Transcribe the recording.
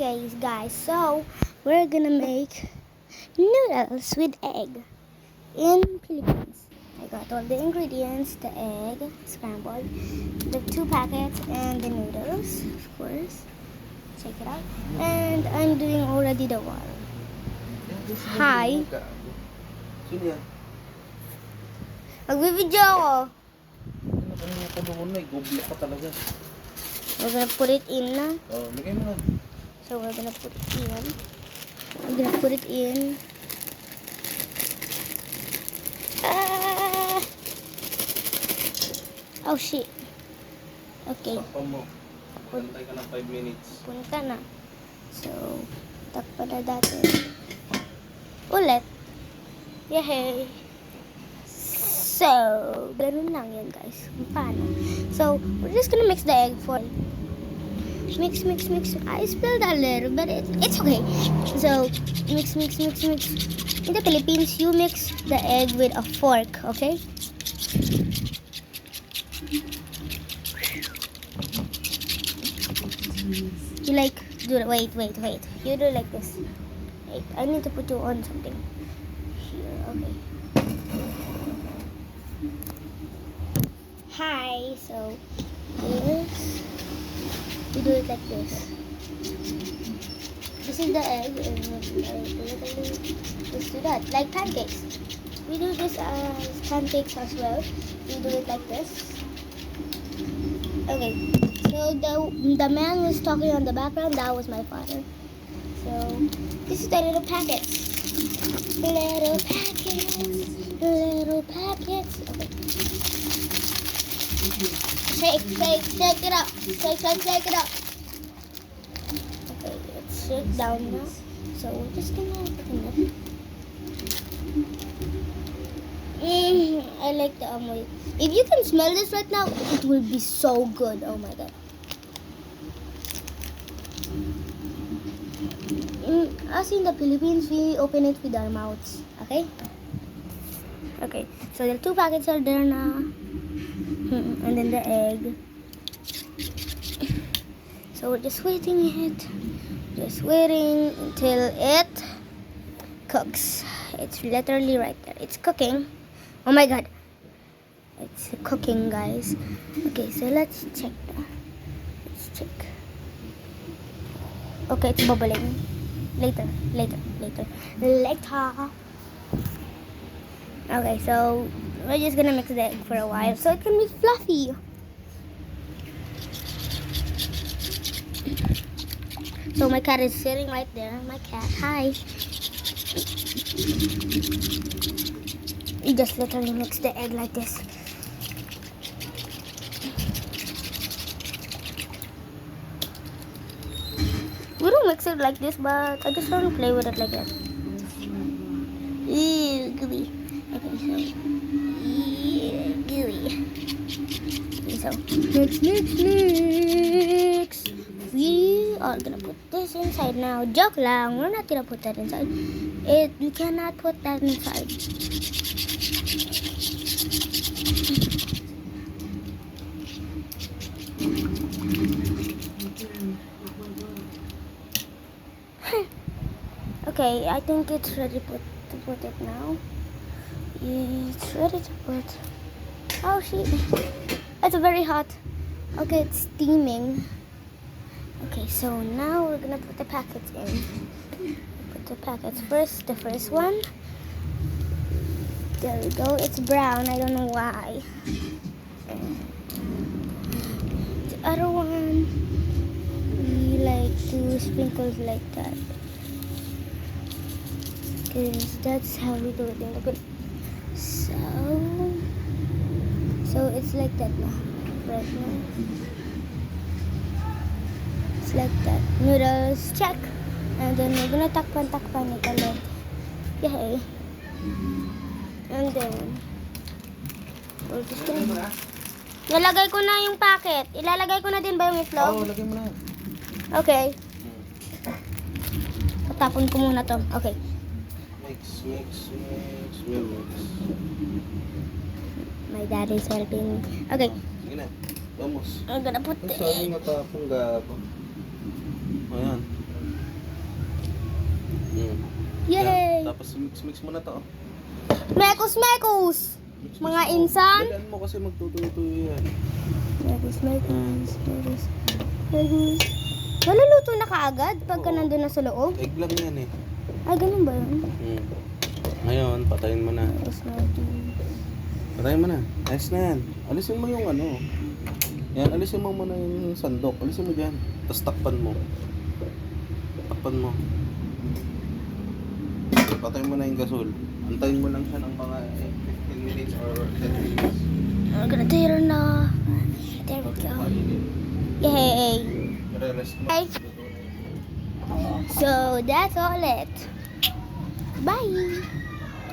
Okay, guys, so we're gonna make noodles with egg in Philippines. I got all the ingredients, the egg, scrambled, the 2 packets, and the noodles, of course. Check it out. And I'm doing already the water. Hi. Sino yan? Magbibideo ako. Ano kanina ka doon na? Gobla ka talaga. We're gonna put it in na. Oh, lagay mo na. So we're gonna put it in. I'm gonna put it in. Ah! Oh shit. Okay. Sakpan mo. Pantay ka ng 5 minutes. Punta na. So, takpan na natin. Ulit. Yay! So, ganun lang yan guys. Paano? So, we're just gonna mix the egg for mix. I spilled a little, but it's okay. So, mix. In the Philippines, you mix the egg with a fork, okay? You like, wait. You do like this. Wait, I need to put you on something. Here, okay. Hi, so this, you do it like this. This is the egg, and just do that, like pancakes. We do this as pancakes as well. We do it like this. Okay, so the man was talking on the background, that was my father. So, this is the little packets. Little packets. Okay. Shake it up. Shake it up. Okay, let's shake down now. So, we're just gonna open it. I like the omelet. If you can smell this right now, it will be so good. Oh my god. As in the Philippines, we open it with our mouths. Okay? Okay. So the 2 packets are there now. And then the egg. So we're just waiting it. Just waiting until it cooks. It's literally right there. It's cooking. Oh my god. It's cooking, guys. Okay, so let's check. Let's check. Okay, it's bubbling. Later. Okay, so we're just gonna mix the egg for a while so it can be fluffy. So my cat is sitting right there. My cat, hi. You just literally mix the egg like this. We don't mix it like this, but I just want to play with it like that. Ew, gooey. Okay, so gooey. Okay, so mix. We are gonna put this inside now. Joke lang, we're not gonna put that inside. You cannot put that inside. Okay, I think it's ready to put it now. It's ready to put. Oh shit! It's very hot. Okay, it's steaming. Okay, so now we're gonna put the packets in. Put the packets first. The first one. There we go. It's brown. I don't know why. The other one, we like to sprinkle like that. Because that's how we do it in the good. So it's like that now. Right now. It's like that. Noodles, check. And then we're gonna takpan it ulit. Yay. And then we're just gonna... Nalagay ko na yung packet. Ilalagay ko na din ba yung itlog? Oo, lagay mo na. Okay. Tapon ko muna to. Okay. Mix. My dad is helping. Okay. Sige na. Vamos. I'm gonna put the Saan egg. matapong gapo? Ayan. Tapos mix mo na to. Mekus, mekus! Mix Mga mo. insan? Dalaan mo kasi magtutuyo-tuyo yan. Mekus, mekus, mekus, mekus. Maluluto na kaagad pagka Oo. nandun na sa loob? Egg lang yan eh. Ay, ganun ba yun? Ngayon, patayin mo na. Mekus, mekus. Patayin mo na. Ayos na yan. Alisin mo yung ano. Yan, alisin mo muna yung sandok. Alisin mo dyan. Tapos takpan mo. Takpan mo. Patayin mo na yung gasol. Antayin mo lang siya ng mga 15 minutes or 10 minutes. I'm gonna tear na. There we go. Yay! Re-rest mo. Hey. So, that's all it. Bye!